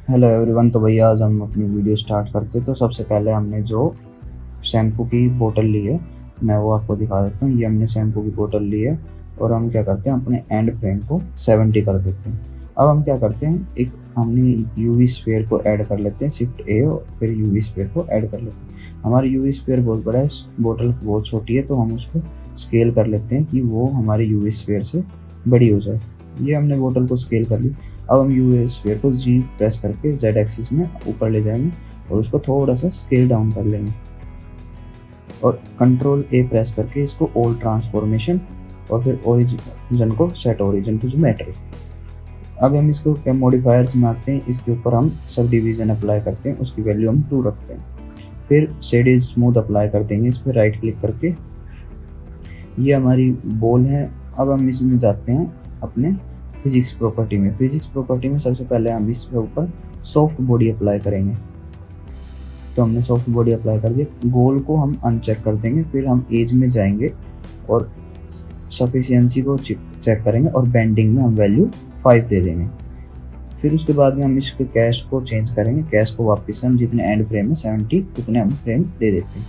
Hello everyone. तो भैया आज हम अपनी वीडियो स्टार्ट करते। तो सबसे पहले हमने जो शैम्पू की बोतल ली है, मैं वो आपको दिखा देता हूँ। ये हमने शैम्पू की बोतल ली है और हम क्या करते हैं, अपने एंड फ्रेम को 70 कर देते हैं। अब हम क्या करते हैं, एक हमने यूवी स्फीयर को ऐड कर लेते हैं, शिफ्ट ए, और फिर यूवी स्फीयर को ऐड कर लेते हैं। हमारी यूवी स्फीयर बहुत बड़ा है, बोतल बहुत छोटी है, तो हम उसको स्केल कर लेते हैं कि वो हमारी यूवी स्फीयर से बड़ी हो जाए। ये हमने बोतल को स्केल कर ली। अब हम यूवी स्फीयर को जी प्रेस करके जेड एक्सिस में ऊपर ले जाएंगे और उसको थोड़ा सा स्केल डाउन कर लेंगे और कंट्रोल ए प्रेस करके इसको ऑल ट्रांसफॉर्मेशन और फिर ओरिजिन को सेट ओरिजिन टू ज्योमेट्री। अब हम इसको क्या मॉडिफायर्स में आते हैं, इसके ऊपर हम सब डिवीजन अप्लाई करते हैं, उसकी वैल्यू हम 2 रखते हैं। फिर शेडेड स्मूथ अप्लाई कर देंगे, इस पर राइट क्लिक करके। ये हमारी बॉल है। अब हम इसमें जाते हैं अपने फिजिक्स प्रॉपर्टी में। फिजिक्स प्रॉपर्टी में सबसे पहले हम इसके ऊपर सॉफ्ट बॉडी अप्लाई करेंगे। तो हमने सॉफ्ट बॉडी अप्लाई कर दिया। गोल को हम अनचेक कर देंगे, फिर हम एज में जाएंगे और सफिशियंसी को चेक करेंगे और बेंडिंग में हम वैल्यू 5 दे देंगे। फिर उसके बाद में हम इसके कैश को चेंज करेंगे। कैश को वापस हम जितने एंड फ्रेम में 70 उतने हम फ्रेम दे देते हैं।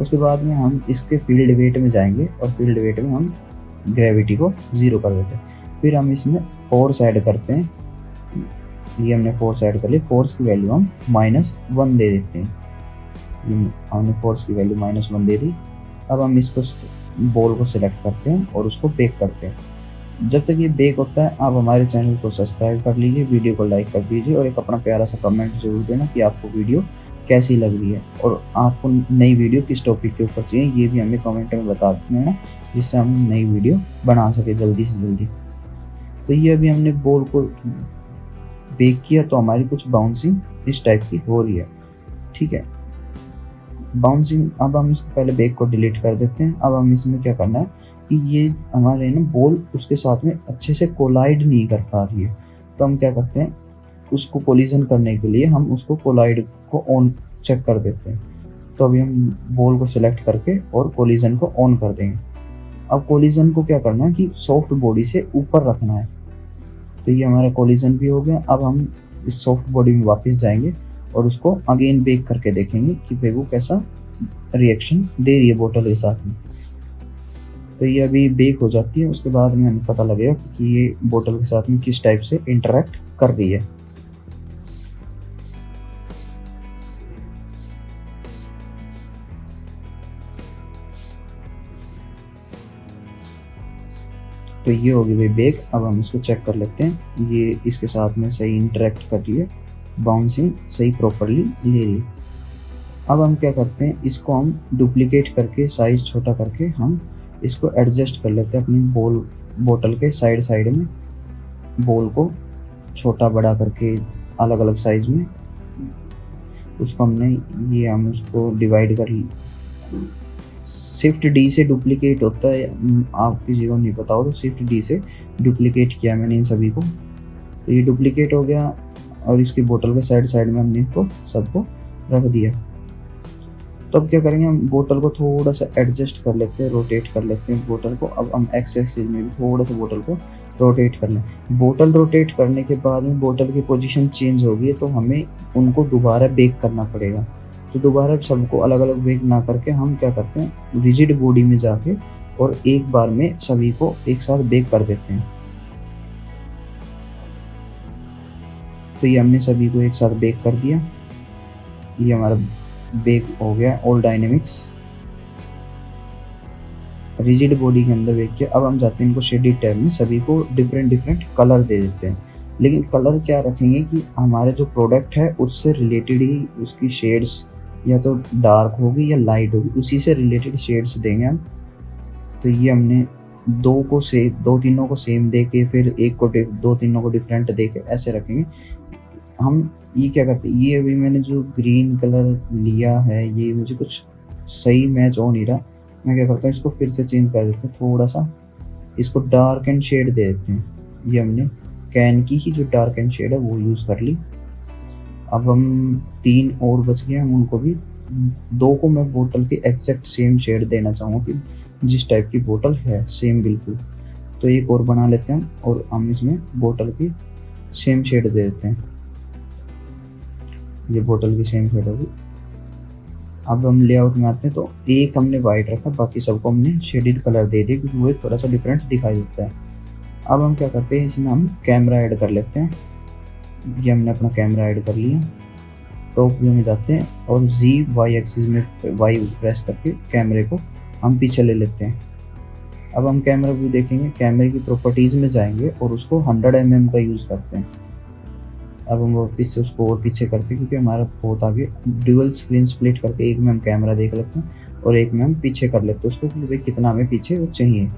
उसके बाद में हम इसके फील्ड वेट में जाएंगे और फील्ड वेट में हम ग्रेविटी को 0 कर देते हैं। फिर हम इसमें फोर्स ऐड करते हैं। ये हमने फोर्स ऐड कर ली। फोर्स की वैल्यू हम -1 दे देते हैं। हमने फोर्स की वैल्यू -1 दे दी। अब हम इसको बॉल को सिलेक्ट करते हैं और उसको बेक करते हैं। जब तक ये बेक होता है, आप हमारे चैनल को सब्सक्राइब कर लीजिए, वीडियो को लाइक कर दीजिए और एक अपना प्यारा सा कमेंट जरूर देना कि आपको वीडियो कैसी लग रही है और आपको नई वीडियो किस टॉपिक के ऊपर चाहिए, ये भी हमें कमेंट में बता देना, जिससे हम नई वीडियो बना सके जल्दी से जल्दी। तो ये अभी हमने बॉल को बेक किया तो हमारी कुछ बाउंसिंग इस टाइप की हो रही है। ठीक है, बाउंसिंग। अब हम इसको पहले बेक को डिलीट कर देते हैं। अब हम इसमें क्या करना है कि ये हमारे ना बॉल उसके साथ में अच्छे से कोलाइड नहीं कर पा रही है, तो हम क्या करते हैं, उसको कोलिजन करने के लिए हम उसको कोलाइड को ऑन चेक कर देते हैं। तो अभी हम बॉल को सिलेक्ट करके और कोलिजन को ऑन कर देंगे। अब कोलिजन को क्या करना है कि सॉफ्ट बॉडी से ऊपर रखना है। तो ये हमारा कोलिजन भी हो गया। अब हम इस सॉफ्ट बॉडी में वापस जाएंगे और उसको अगेन बेक करके देखेंगे कि भाई वो कैसा रिएक्शन दे रही है बोतल के साथ में। तो ये अभी बेक हो जाती है, उसके बाद में हमें पता लगेगा कि ये बोतल के साथ में किस टाइप से इंटरेक्ट कर रही है। तो ये होगी भाई बेक। अब हम इसको चेक कर लेते हैं, ये इसके साथ में सही इंटरेक्ट कर रही है, बाउंसिंग सही प्रॉपरली ले रही है। अब हम क्या करते हैं, इसको हम डुप्लीकेट करके साइज छोटा करके हम इसको एडजस्ट कर लेते हैं अपनी बोतल के साइड साइड में। बॉल को छोटा बड़ा करके अलग अलग साइज में उसको हम उसको डिवाइड कर शिफ्ट डी से डुप्लीकेट होता है। आप किसी को नहीं पता हो तो शिफ्ट डी से डुप्लीकेट किया मैंने इन सभी को। तो ये डुप्लीकेट हो गया और इसकी बोतल के साइड साइड में हमने इसको सबको रख दिया। तो अब क्या करेंगे, हम बोतल को थोड़ा सा एडजस्ट कर लेते हैं, रोटेट कर लेते हैं बोतल को। अब हम एक्स एक्सिस में भी थोड़ा सा बोतल को रोटेट कर लें। बोतल रोटेट करने के बाद में बोतल की पोजीशन चेंज होगी, तो हमें उनको दोबारा बेक करना पड़ेगा। तो दोबारा सबको अलग अलग बेक ना करके हम क्या करते हैं, रिजिड बॉडी में जाके और एक बार में सभी को एक साथ बेक कर देते हैं। तो ये हमने सभी को एक साथ बेक कर दिया। ये हमारा बेक हो गया ऑल डायनेमिक्स रिजिड बॉडी के अंदर बेक किया। अब हम जाते हैं इनको शेडेड टैब में, सभी को डिफरेंट डिफरेंट कलर दे देते हैं। लेकिन कलर क्या रखेंगे कि हमारे जो प्रोडक्ट है उससे रिलेटेड ही उसकी शेड्स या तो डार्क होगी या लाइट होगी, उसी से रिलेटेड शेड्स देंगे हम। तो ये हमने दो तीनों को सेम दे के फिर एक को दो तीनों को डिफरेंट दे के ऐसे रखेंगे हम। ये क्या करते हैं, ये अभी मैंने जो ग्रीन कलर लिया है ये मुझे कुछ सही मैच हो नहीं रहा। मैं क्या करता हूँ, इसको फिर से चेंज कर देते हैं, थोड़ा सा इसको डार्क एंड शेड दे देते हैं। ये हमने कैन की ही जो डार्क एंड शेड है वो यूज़ कर ली। अब हम 3 और बच गए, हम उनको भी 2 को मैं बोतल की एग्जैक्ट सेम शेड देना चाहूँगा कि जिस टाइप की बोतल है सेम बिल्कुल। तो एक और बना लेते हैं और हम इसमें बोतल की सेम शेड दे देते हैं। ये बोतल की सेम शेड होगी। अब हम लेआउट में आते हैं, तो एक हमने वाइट रखा, बाकी सबको हमने शेडेड कलर दे दिया क्योंकि वो थोड़ा सा डिफरेंट दिखाई देता है। अब हम क्या करते हैं, इसमें हम कैमरा ऐड कर लेते हैं। ये हमने अपना कैमरा ऐड कर लिया। टॉप व्यू में जाते हैं और ZY एक्सिस में Y प्रेस करके कैमरे को हम पीछे ले लेते हैं। अब हम कैमरा व्यू देखेंगे, कैमरे की प्रॉपर्टीज़ में जाएंगे और उसको 100 mm का यूज़ करते हैं। अब हम वापस से उसको और पीछे करते हैं क्योंकि हमारा बहुत आगे ड्यूअल स्क्रीन स्प्लिट करके एक में हम कैमरा देख लेते हैं और एक में हम पीछे कर लेते हैं उसको कि भाई कितना हमें पीछे वो चाहिए।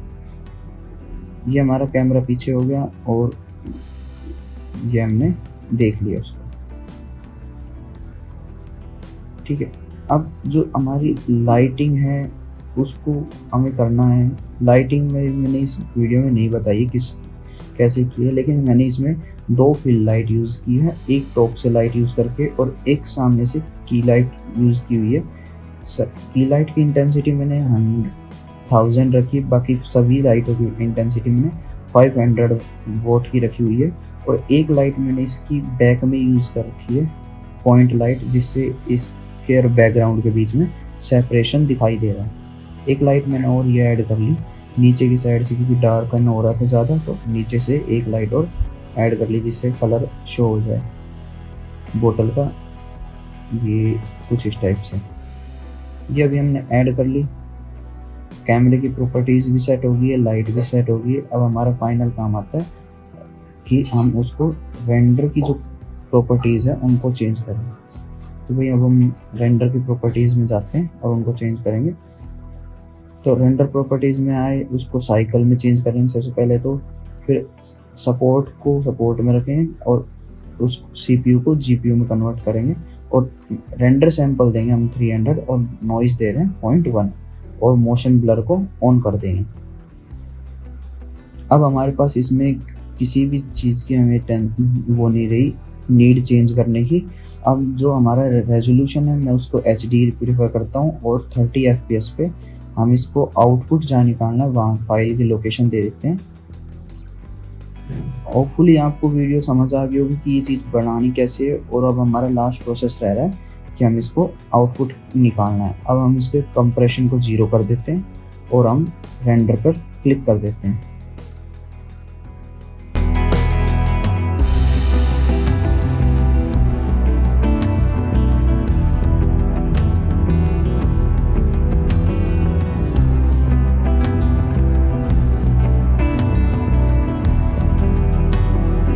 ये हमारा कैमरा पीछे हो गया और ये हमने देख लिया उसको, ठीक है। अब जो हमारी लाइटिंग है उसको हमें करना है। लाइटिंग में मैंने इस वीडियो में नहीं बताई कैसे की है, लेकिन मैंने इसमें 2 फील्ड लाइट यूज़ की है, एक टॉप से लाइट यूज़ करके और एक सामने से की लाइट यूज़ की हुई है। की लाइट की इंटेंसिटी मैंने 1000 रखी, बाकी सभी लाइटों की इंटेंसिटी मैंने 500 वॉट की रखी हुई है। और एक लाइट मैंने इसकी बैक में यूज़ कर रखी है, पॉइंट लाइट, जिससे इसके और बैकग्राउंड के बीच में सेपरेशन दिखाई दे रहा है। एक लाइट मैंने और ये ऐड कर ली नीचे की साइड से क्योंकि डार्कन हो रहा था ज़्यादा, तो नीचे से एक लाइट और ऐड कर ली जिससे कलर शो हो जाए बोतल का। ये कुछ इस टाइप से ये अभी हमने ऐड कर ली। कैमरे की प्रॉपर्टीज़ भी सेट हो गई है, लाइट भी सेट हो गई है। अब हमारा फाइनल काम आता है कि हम उसको रेंडर की जो प्रॉपर्टीज़ है उनको चेंज करें। तो भाई अब हम रेंडर की प्रॉपर्टीज़ में जाते हैं और उनको चेंज करेंगे। तो रेंडर प्रॉपर्टीज़ में आए, उसको साइकिल में चेंज करेंगे सबसे पहले, तो फिर सपोर्ट को सपोर्ट में रखेंगे और उस CPU को GPU में कन्वर्ट करेंगे और रेंडर सैंपल देंगे हम 300 और नॉइज़ दे रहे हैं 0.1 और मोशन ब्लर को ऑन कर देंगे। अब हमारे पास इसमें किसी भी चीज़ की हमें वो नहीं रही नीड चेंज करने की। अब जो हमारा रेजोल्यूशन है मैं उसको HD प्रीफर करता हूँ और 30 FPS पे हम इसको आउटपुट जहाँ निकालना है वहाँ फाइल की लोकेशन दे देते हैं। होपफुली आपको वीडियो समझ आ गई होगी कि ये चीज़ बनानी कैसे है। और अब हमारा लास्ट प्रोसेस रह रहा है कि हम इसको आउटपुट निकालना है। अब हम इसके कंप्रेशन को 0 कर देते हैं और हम रेंडर पर क्लिक कर देते हैं।